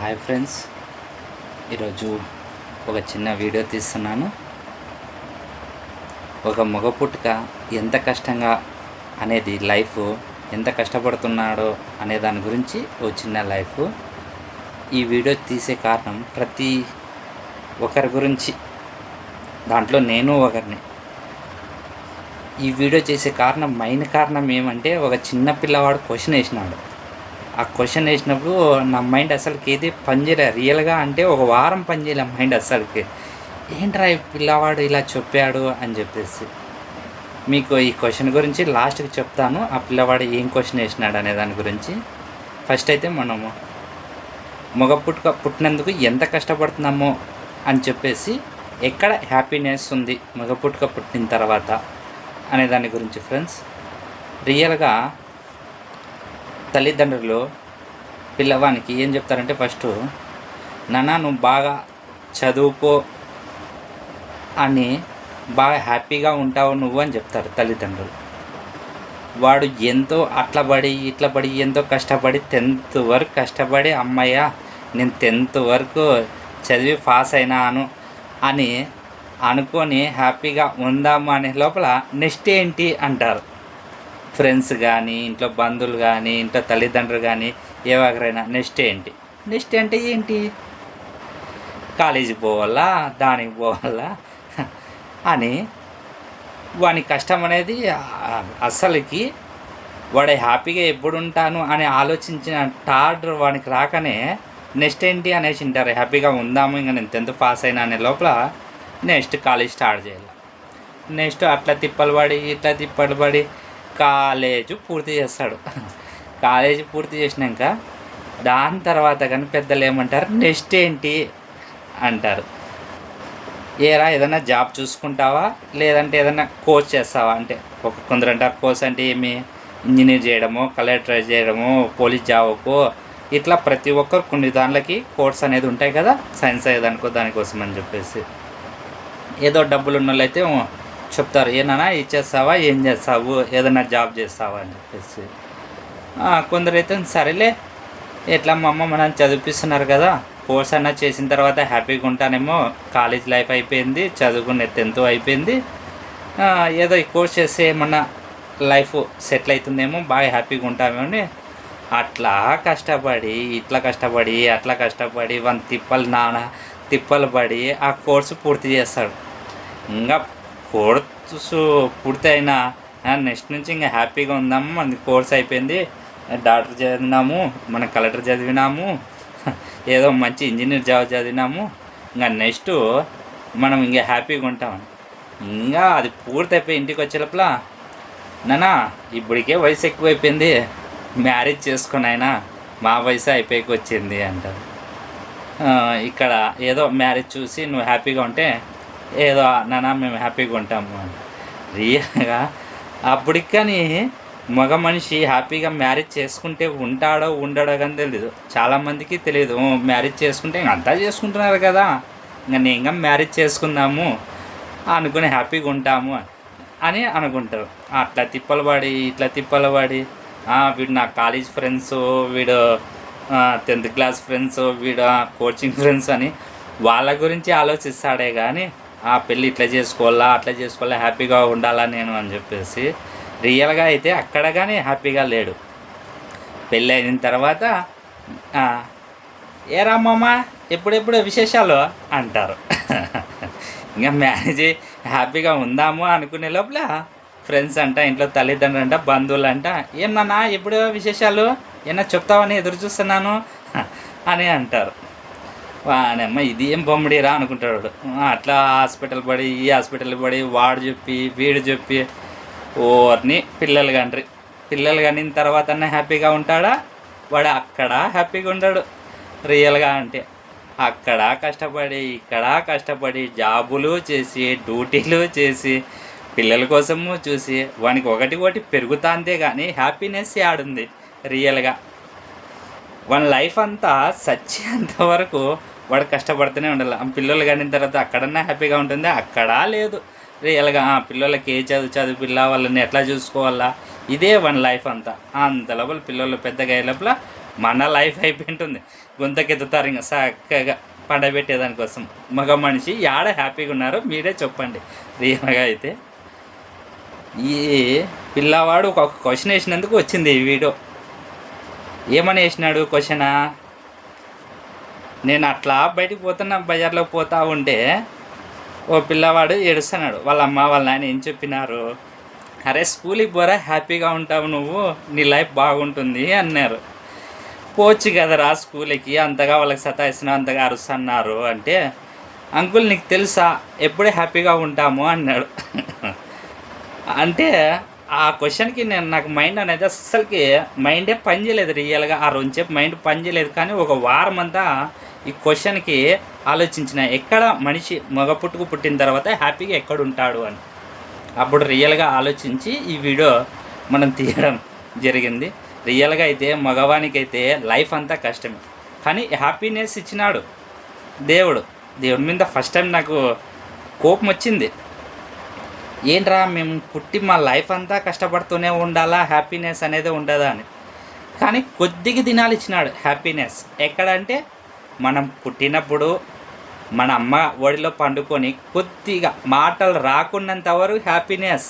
Hi friends, ఈరోజు ఒక చిన్న వీడియో తీస్తున్నాను. ఒక మగ పుట్టుక ఎంత కష్టంగా అనేది లైఫ్ ఎంత కష్టపడుతున్నాడో అనే దాని గురించి ఓ చిన్న లైఫ్. ఈ వీడియో తీసే కారణం ప్రతి ఒక్కరి గురించి, దాంట్లో నేను ఒకరిని. ఈ వీడియో చేసే మెయిన్ కారణం ఏమంటే, ఒక చిన్న పిల్లవాడు క్వశ్చన్ వేసినాడు. ఆ క్వశ్చన్ వేసినప్పుడు నా మైండ్ అసలుకి ఏది పనిచేయలే. రియల్గా అంటే ఒక వారం పనిచేయలే మైండ్ అసలుకి. ఏంట్రా ఈ పిల్లవాడు ఇలా చెప్పాడు అని చెప్పేసి. మీకు ఈ క్వశ్చన్ గురించి లాస్ట్కి చెప్తాను, ఆ పిల్లవాడు ఏం క్వశ్చన్ వేసినాడు అనే దాని గురించి. ఫస్ట్ అయితే మనము మగ పుట్టినందుకు ఎంత కష్టపడుతున్నామో అని చెప్పేసి, ఎక్కడ హ్యాపీనెస్ ఉంది మగ పుట్టిన తర్వాత అనే దాని గురించి ఫ్రెండ్స్. రియల్గా తల్లిదండ్రులు పిల్లవానికి ఏం చెప్తారంటే, ఫస్ట్ నాన్న నువ్వు బాగా చదువుకో అని, బాగా హ్యాపీగా ఉంటావు నువ్వు అని చెప్తారు తల్లిదండ్రులు. వాడు ఎంతో అట్లా పడి ఇట్లా పడి ఎంతో కష్టపడి 10th వరకు కష్టపడి, అమ్మయ్య నేను 10th వరకు చదివి పాస్ అయినాను అని అనుకొని హ్యాపీగా ఉందాము అనే లోపల నెక్స్ట్ ఏంటి అంటారు. ఫ్రెండ్స్ కానీ, ఇంట్లో బంధువులు కానీ, ఇంట్లో తల్లిదండ్రులు కానీ ఎవరైనా నెక్స్ట్ అంటే ఏంటి, కాలేజీకి పోవాలా, దానికి పోవాలా అని వాని కష్టం అనేది అస్సలకి వాడు హ్యాపీగా ఎప్పుడు ఉంటాను అని ఆలోచించిన థాట్ వానికి రాకనే నెక్స్ట్ ఏంటి అనేసి ఉంటారు. హ్యాపీగా ఉందాము, ఇంకా నేను 10th పాస్ అయినా అనే లోపల నెక్స్ట్ కాలేజ్ స్టార్ట్ చేయాలి. నెక్స్ట్ అట్లా తిప్పలు పడి ఇట్లా తిప్పలు పడి కాలేజీ పూర్తి చేస్తాడు. కాలేజీ పూర్తి చేసినాక దాని తర్వాత కానీ పెద్దలు ఏమంటారు, నెక్స్ట్ ఏంటి అంటారు. ఏరా ఏదైనా జాబ్ చూసుకుంటావా, లేదంటే ఏదైనా కోర్స్ చేస్తావా అంటే, కొందరు అంటారు కోర్స్ అంటే ఏమి, ఇంజనీర్ చేయడము, కలెక్టర్ చేయడము, పోలీస్ జాబ్కు, ఇట్లా ప్రతి ఒక్కరు కొన్ని దాంట్లకి కోర్స్ అనేది ఉంటాయి కదా, సైన్స్ అయ్యేదానికో దానికోసం అని చెప్పేసి. ఏదో డబ్బులు ఉన్న వాళ్ళు అయితే చెప్తారు, ఏనా ఇచ్చేస్తావా, ఏం చేస్తావు, ఏదైనా జాబ్ చేస్తావా అని చెప్పేసి. కొందరైతే సరేలే ఎట్లా మా అమ్మ మనం చదివిస్తున్నారు కదా, కోర్స్ అన్నా చేసిన తర్వాత హ్యాపీగా ఉంటానేమో, కాలేజ్ లైఫ్ అయిపోయింది, చదువుకునే 10th అయిపోయింది, ఏదో ఈ కోర్స్ చేస్తే ఏమన్నా లైఫ్ సెటిల్ అవుతుందేమో, బాగా హ్యాపీగా ఉంటామేమో అని అట్లా కష్టపడి ఇట్లా కష్టపడి అట్లా కష్టపడి తిప్పలు పడి ఆ కోర్సు పూర్తి చేస్తాడు. ఇంకా కోర్సు పూర్తి అయినా నెక్స్ట్ నుంచి ఇంకా హ్యాపీగా ఉందాము, మన కోర్స్ అయిపోయింది, డాక్టర్ చదివినాము, మన కలెక్టర్ చదివినాము, ఏదో మంచి ఇంజనీర్ జాబ్ చదివినాము, ఇంకా నెక్స్ట్ మనం ఇంకా హ్యాపీగా ఉంటాం. ఇంకా అది పూర్తి అయిపోయి ఇంటికి వచ్చే లోపల, నానా ఇప్పటికే వయసు ఎక్కువైపోయింది, మ్యారేజ్ చేసుకుని అయినా మా వయసు అయిపోయికి వచ్చింది అంటారు. ఇక్కడ ఏదో మ్యారేజ్ చూసి నువ్వు హ్యాపీగా ఉంటే ఏదో నాన్న మేము హ్యాపీగా ఉంటాము అని. రియల్గా అప్పటికి కానీ మగ మనిషి హ్యాపీగా మ్యారేజ్ చేసుకుంటే ఉంటాడో ఉండడో కానీ తెలియదు. చాలామందికి తెలియదు, మ్యారేజ్ చేసుకుంటే ఇంక అంతా చేసుకుంటున్నారు కదా, ఇంకా నేను ఇంకా మ్యారేజ్ చేసుకుందాము అనుకుని హ్యాపీగా ఉంటాము అని అనుకుంటారు. అట్లా తిప్పలు పడి ఇట్లా తిప్పలు పడి, వీడు నా కాలేజ్ ఫ్రెండ్స్, వీడు 10th క్లాస్ ఫ్రెండ్స్, వీడు కోచింగ్ ఫ్రెండ్స్ అని వాళ్ళ గురించి ఆలోచిస్తాడే కానీ పెళ్ళి ఇట్లా చేసుకోవాలా అట్లా చేసుకోవాలా హ్యాపీగా ఉండాలా నేను అని చెప్పేసి రియల్గా అయితే అక్కడ కానీ హ్యాపీగా లేడు. పెళ్ళి అయిన తర్వాత ఏ రామ్మమ్మ ఎప్పుడెప్పుడు విశేషాలు అంటారు. ఇంకా మ్యారేజ్ హ్యాపీగా ఉందాము అనుకునే లోపల ఫ్రెండ్స్ అంట, ఇంట్లో తల్లిదండ్రులు అంట, బంధువులు అంట, ఏమన్నా ఎప్పుడు విశేషాలు ఏమన్నా చెప్తావని ఎదురు చూస్తున్నాను అని అంటారు. వానమ్మ ఇది ఏం బొమ్మడిరా అనుకుంటాడు. అట్లా హాస్పిటల్ పడి ఈ హాస్పిటల్ పడి వాడు చెప్పి వీడు చెప్పి ఓర్ని పిల్లలు కాని తర్వాత హ్యాపీగా ఉంటాడా, వాడు అక్కడ హ్యాపీగా ఉంటాడు. రియల్గా అంటే అక్కడ కష్టపడి ఇక్కడ కష్టపడి జాబులు చేసి డ్యూటీలు చేసి పిల్లల కోసము చూసి వానికి ఒకటి పెరుగుతాందే కానీ హ్యాపీనెస్ ఆడుంది. రియల్గా వాని లైఫ్ అంతా సచ్చేంత వరకు వాడు కష్టపడుతూనే ఉండాలి. పిల్లలు కాని తర్వాత అక్కడన్నా హ్యాపీగా ఉంటుంది, అక్కడా లేదు. రియల్గా పిల్లలకి ఏ చదువు పిల్ల వాళ్ళని ఎట్లా చూసుకోవాలా, ఇదే వాని లైఫ్ అంతా. అంత లోపల పిల్లలు పెద్దగా అయ్యే లోపల మన లైఫ్ అయిపోయింటుంది. గుంతకెత్తుతారు ఇంకా చక్కగా పండబెట్టేదానికోసం. మగ మనిషి యాడ హ్యాపీగా ఉన్నారో మీరే చెప్పండి. రియల్గా అయితే ఈ పిల్లవాడు ఒక క్వశ్చన్ వేసినందుకు వచ్చింది ఈ వీడియో. ఏమని వేసినాడు క్వశ్చనా? నేను అట్లా బయటికి పోతున్నా, బజార్లోకి పోతా ఉంటే ఓ పిల్లవాడు ఏడుస్తున్నాడు. వాళ్ళ అమ్మ వాళ్ళ నాయన ఏం చెప్పినారు, అరే స్కూల్కి పోరా, హ్యాపీగా ఉంటావు నువ్వు, నీ లైఫ్ బాగుంటుంది అన్నారు. పోవచ్చు కదరా స్కూల్కి, అంతగా వాళ్ళకి సతాయిస్తున్నా, అంతగా అరుస్తున్నారు అంటే, అంకుల్ నీకు తెలుసా ఎప్పుడే హ్యాపీగా ఉంటాము అన్నాడు. అంటే ఆ క్వశ్చన్కి నాకు మైండ్ అనేది అస్సలకి మైండే పని చేయలేదు. రియల్గా ఆ రెండుసేపు మైండ్ పని చేయలేదు. కానీ ఒక వారం అంతా ఈ క్వశ్చన్కి ఆలోచించిన, ఎక్కడ మనిషి మగ పుట్టిన తర్వాత హ్యాపీగా ఎక్కడ ఉంటాడు అని. అప్పుడు రియల్గా ఆలోచించి ఈ వీడియో మనం తీయడం జరిగింది. రియల్గా అయితే మగవానికైతే లైఫ్ అంతా కష్టమే, కానీ హ్యాపీనెస్ ఇచ్చినాడు దేవుడు. దేవుడి మీద ఫస్ట్ టైం నాకు కోపం వచ్చింది. ఏంట్రా మేము పుట్టి మా లైఫ్ అంతా కష్టపడుతూనే ఉండాలా, హ్యాపీనెస్ అనేది ఉండదా అని. కానీ కొద్దిగా దినాలు ఇచ్చినాడు హ్యాపీనెస్. ఎక్కడంటే మనం పుట్టినప్పుడు మన అమ్మ ఒడిలో పండుకొని కొద్దిగా మాటలు రాకున్నంత వరకు హ్యాపీనెస్.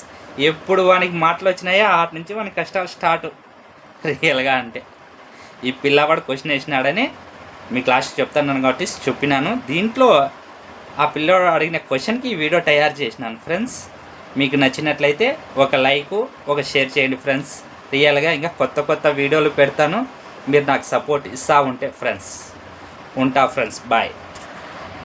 ఎప్పుడు వానికి మాటలు వచ్చినాయో ఆటి నుంచి వానికి కష్టాలు స్టార్ట్. రియల్గా అంటే ఈ పిల్లవాడు క్వశ్చన్ వేసినాడని మీ క్లాస్కి చెప్తాను కాబట్టి చెప్పినాను. దీంట్లో ఆ పిల్లవాడు అడిగిన క్వశ్చన్కి ఈ వీడియో తయారు చేసినాను ఫ్రెండ్స్. మీకు నచ్చినట్లయితే ఒక లైక్, ఒక షేర్ చేయండి ఫ్రెండ్స్. రియల్గా ఇంకా కొత్త వీడియోలు పెడతాను, మీరు నాకు సపోర్ట్ ఇస్తూ ఉంటే ఫ్రెండ్స్. ఉంటా ఫ్రెండ్స్, బాయ్.